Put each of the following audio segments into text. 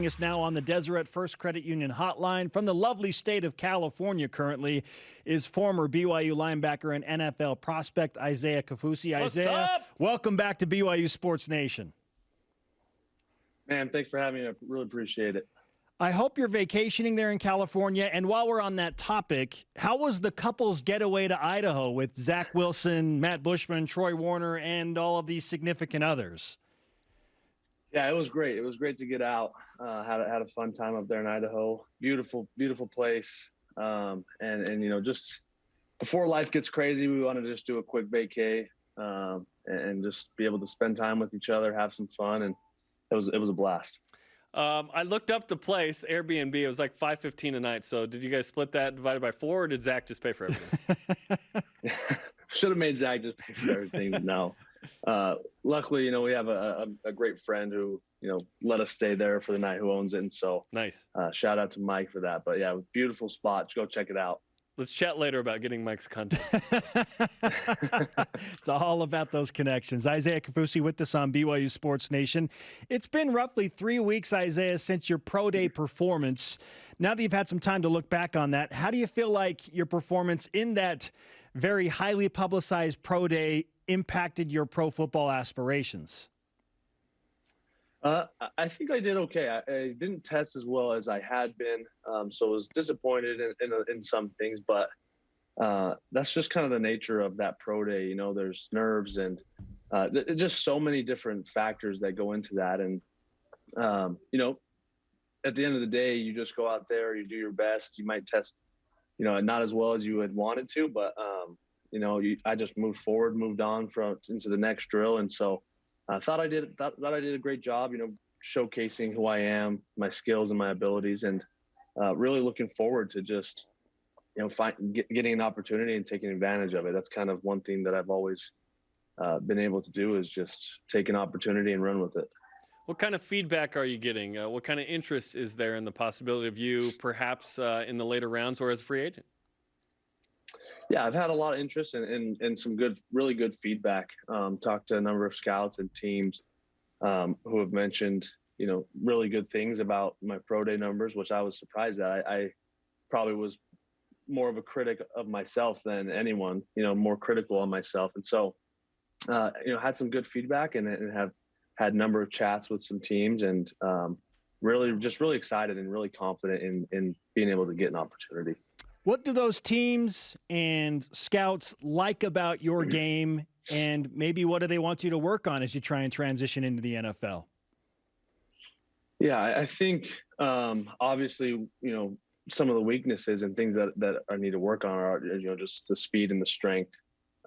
Us now on the Deseret First Credit Union hotline from the lovely state of California currently is former BYU linebacker and NFL prospect Isaiah Kaufusi. Isaiah, welcome back to BYU Sports Nation. Man, thanks for having me. I really appreciate it. I hope you're vacationing there in California. And while we're on that topic, how was the couple's getaway to Idaho with Zach Wilson, Matt Bushman, Troy Warner, and all of these significant others? Yeah, it was great. It was great to get out. Had a fun time up there in Idaho. Beautiful, beautiful place. And you know, just before life gets crazy, we wanted to just do a quick vacay and just be able to spend time with each other, have some fun, and it was a blast. I looked up the place, Airbnb. It was like $515 a night. So did you guys split that divided by 4, or did Zach just pay for everything? Should have made Zach just pay for everything. No. Luckily, you know, we have a great friend who, you know, let us stay there for the night, who owns it. And so nice. Shout out to Mike for that. But yeah, beautiful spot. Go check it out. Let's chat later about getting Mike's content. It's all about those connections. Isaiah Kaufusi with us on BYU Sports Nation. It's been roughly 3 weeks, Isaiah, since your pro day performance. Now that you've had some time to look back on that, how do you feel like your performance in that very highly publicized pro day impacted your pro football aspirations? I think I did okay. I didn't test as well as I had been, so I was disappointed in some things. But that's just kind of the nature of that pro day. You know, there's nerves and just so many different factors that go into that. And you know, at the end of the day, you just go out there, you do your best. You might test, you know, not as well as you had wanted to, but you know, I just moved on into the next drill, and so. I thought I did a great job, you know, showcasing who I am, my skills and my abilities, and really looking forward to just, you know, getting an opportunity and taking advantage of it. That's kind of one thing that I've always been able to do, is just take an opportunity and run with it. What kind of feedback are you getting? What kind of interest is there in the possibility of you perhaps in the later rounds or as a free agent? Yeah, I've had a lot of interest and some really good feedback. Talked to a number of scouts and teams who have mentioned, you know, really good things about my pro day numbers, which I was surprised at. I probably was more of a critic of myself than anyone, you know, more critical on myself. And so, you know, had some good feedback and have had a number of chats with some teams, and really excited and really confident in being able to get an opportunity. What do those teams and scouts like about your game, and maybe what do they want you to work on as you try and transition into the NFL? Yeah, I think obviously, you know, some of the weaknesses and things that I need to work on are, you know, just the speed and the strength.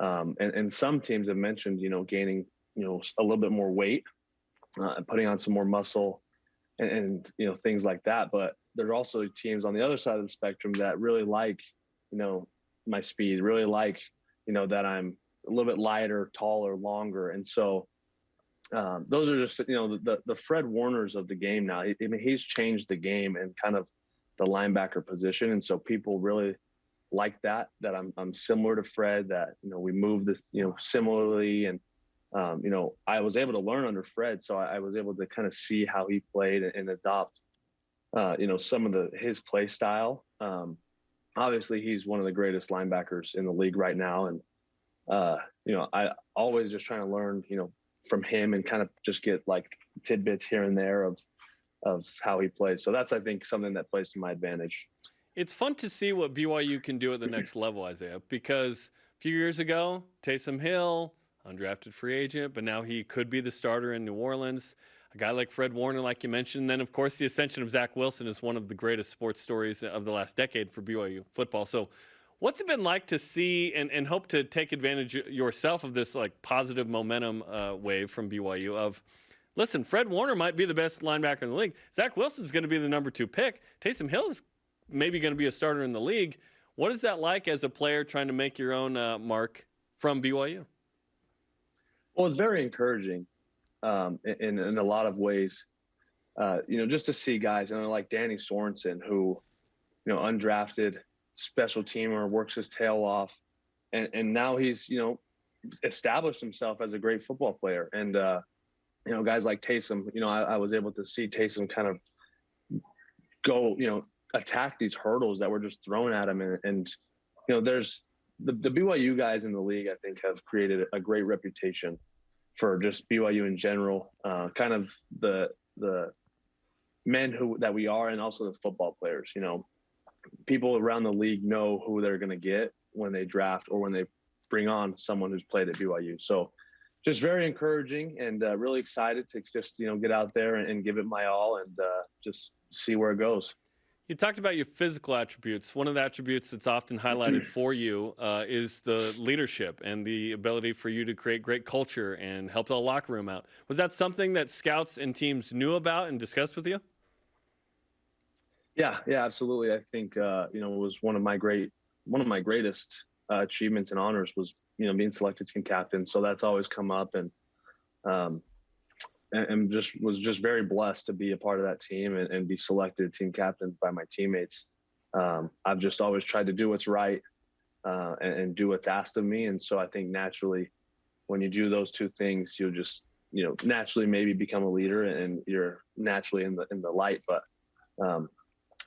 And some teams have mentioned, you know, gaining, you know, a little bit more weight, putting on some more muscle and you know, things like that. But there are also teams on the other side of the spectrum that really like, you know, my speed, really like, you know, that I'm a little bit lighter, taller, longer. And so those are just, you know, the Fred Warners of the game now. I mean, he's changed the game and kind of the linebacker position. And so people really like that I'm similar to Fred, that, you know, we move this, you know, similarly. And, you know, I was able to learn under Fred. So I was able to kind of see how he played and adopt, you know, some of his play style. Obviously he's one of the greatest linebackers in the league right now. And, you know, I always just trying to learn, you know, from him and kind of just get like tidbits here and there of how he plays. So that's, I think, something that plays to my advantage. It's fun to see what BYU can do at the next level, Isaiah, because a few years ago, Taysom Hill, undrafted free agent, but now he could be the starter in New Orleans. A guy like Fred Warner, like you mentioned. And then, of course, the ascension of Zach Wilson is one of the greatest sports stories of the last decade for BYU football. So what's it been like to see and hope to take advantage yourself of this like positive momentum wave from BYU of, listen, Fred Warner might be the best linebacker in the league. Zach Wilson's going to be the number 2 pick. Taysom Hill is maybe going to be a starter in the league. What is that like as a player trying to make your own mark from BYU? Well, it's very encouraging in a lot of ways. You know, just to see guys, you know, like Danny Sorensen, who, you know, undrafted special teamer, works his tail off, and now he's, you know, established himself as a great football player. And you know, guys like Taysom, you know, I was able to see Taysom kind of go, attack these hurdles that were just thrown at them. And there's the BYU guys in the league, I think, have created a great reputation for just BYU in general, kind of the men that we are, and also the football players. People around the league know who they're going to get when they draft or when they bring on someone who's played at BYU. So just very encouraging, and really excited to just, get out there and give it my all, and just see where it goes. You talked about your physical attributes. One of the attributes that's often highlighted for you is the leadership and the ability for you to create great culture and help the locker room out. Was that something that scouts and teams knew about and discussed with you? Yeah, absolutely. I think, it was one of my greatest achievements and honors was, being selected team captain. So that's always come up, and was just very blessed to be a part of that team and be selected team captain by my teammates. I've just always tried to do what's right, and do what's asked of me. And so I think naturally, when you do those two things, you'll just, naturally maybe become a leader, and you're naturally in the light. But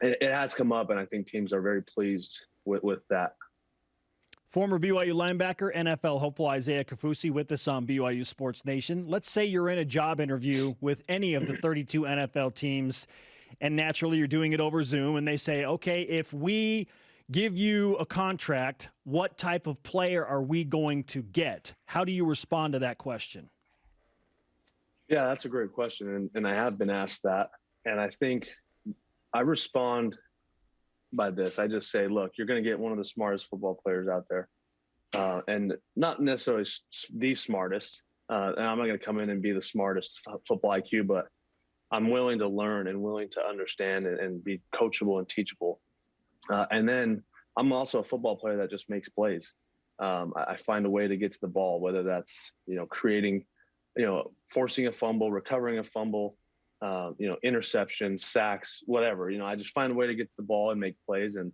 it has come up, and I think teams are very pleased with that. Former BYU linebacker, NFL hopeful Isaiah Kaufusi with us on BYU Sports Nation. Let's say you're in a job interview with any of the 32 NFL teams, and naturally you're doing it over Zoom, and they say, okay, if we give you a contract, what type of player are we going to get? How do you respond to that question? Yeah, that's a great question, and I have been asked that, and I think I respond by this. I just say, look, you're going to get one of the smartest football players out there, and not necessarily the smartest. And I'm not going to come in and be the smartest football IQ, but I'm willing to learn and willing to understand and be coachable and teachable. And then I'm also a football player that just makes plays. I find a way to get to the ball, whether that's, creating, forcing a fumble, recovering a fumble, interceptions, sacks, whatever. I just find a way to get to the ball and make plays. And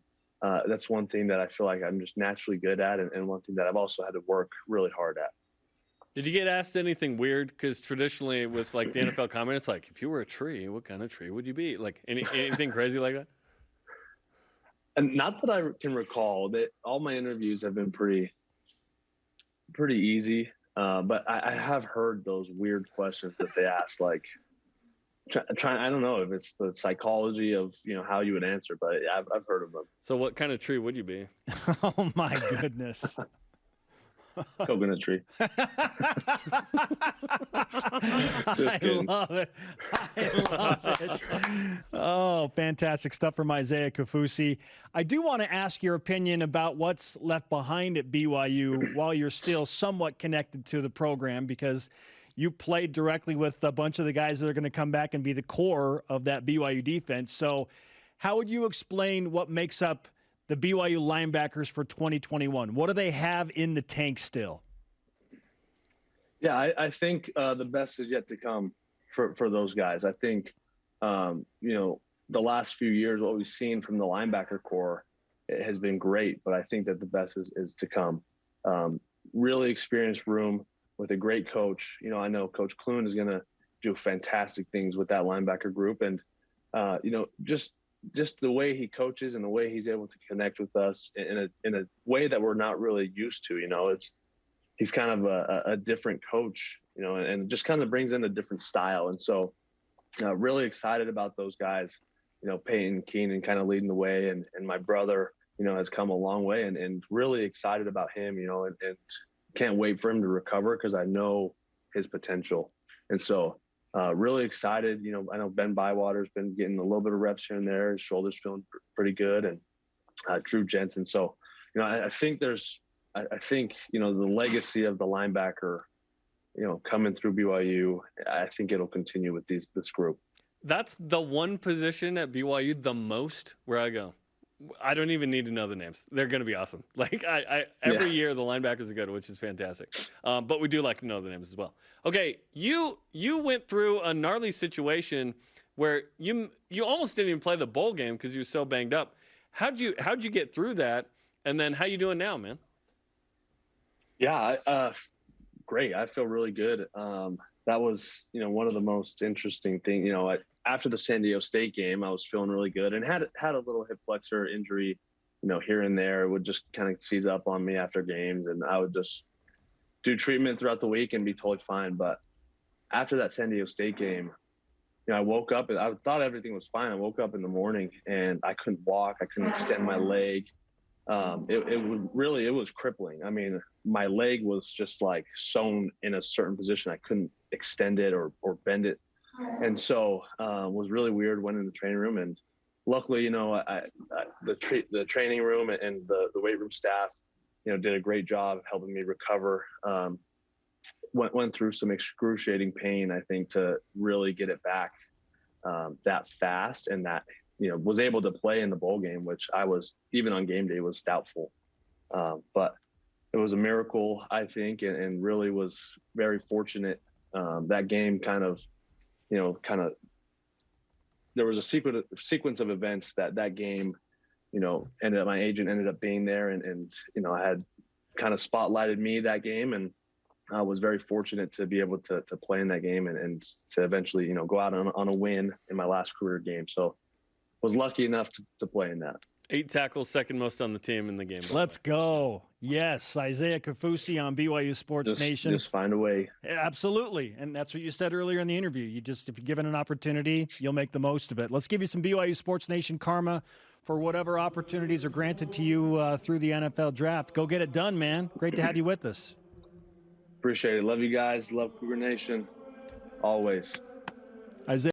that's one thing that I feel like I'm just naturally good at, and one thing that I've also had to work really hard at. Did you get asked anything weird? Because traditionally with like the NFL comment, it's like, if you were a tree, what kind of tree would you be? Like anything crazy like that? And not that I can recall. That all my interviews have been pretty easy. But I have heard those weird questions that they ask, like, I don't know if it's the psychology of, how you would answer, but I've heard of them. So what kind of tree would you be? Oh my goodness. Coconut tree. I love it. Oh, fantastic stuff from Isaiah Kaufusi. I do want to ask your opinion about what's left behind at BYU while you're still somewhat connected to the program, because you played directly with a bunch of the guys that are going to come back and be the core of that BYU defense. So how would you explain what makes up the BYU linebackers for 2021? What do they have in the tank still? Yeah, I think the best is yet to come for those guys. I think, the last few years, what we've seen from the linebacker core, it has been great, but I think that the best is to come. Really experienced room with a great coach. I know Coach Clune is going to do fantastic things with that linebacker group. And, just the way he coaches and the way he's able to connect with us in a way that we're not really used to. He's kind of a different coach, and just kind of brings in a different style. And so really excited about those guys, Peyton Keenan kind of leading the way, and my brother, has come a long way, and really excited about him, and can't wait for him to recover, because I know his potential. And so really excited. I know Ben Bywater's been getting a little bit of reps here and there. His shoulder's feeling pretty good. And Drew Jensen. So, I think the legacy of the linebacker, coming through BYU, I think it'll continue with this group. That's the one position at BYU the most where I go, I don't even need to know the names. They're going to be awesome. Like every year the linebackers are good, which is fantastic. But we do like to know the names as well. Okay, you went through a gnarly situation where you almost didn't even play the bowl game because you were so banged up. How'd you get through that? And then how you doing now, man? Yeah, great. I feel really good. That was, one of the most interesting things. after the San Diego State game, I was feeling really good and had a little hip flexor injury, here and there. It would just kind of seize up on me after games, and I would just do treatment throughout the week and be totally fine. But after that San Diego State game, I woke up and I thought everything was fine. I woke up in the morning and I couldn't walk. I couldn't extend my leg. It was crippling. I mean, my leg was just like sewn in a certain position. I couldn't extend it or bend it. And so it was really weird. Went in the training room, and luckily, the training room and the weight room staff, did a great job of helping me recover. Went through some excruciating pain, I think, to really get it back that fast, and that was able to play in the bowl game, which I was, even on game day, was doubtful. But it was a miracle, I think, and really was very fortunate. That game kind of there was a sequence of events that game, my agent ended up being there, and I had kind of spotlighted me that game, and I was very fortunate to be able to play in that game and to eventually, go out on a win in my last career game. So was lucky enough to play in that. 8 tackles, second most on the team in the game. Let's go. Yes, Isaiah Kaufusi on BYU Sports Nation. Just find a way. Absolutely. And that's what you said earlier in the interview. If you're given an opportunity, you'll make the most of it. Let's give you some BYU Sports Nation karma for whatever opportunities are granted to you through the NFL draft. Go get it done, man. Great to have you with us. Appreciate it. Love you guys. Love Cougar Nation. Always. Isaiah.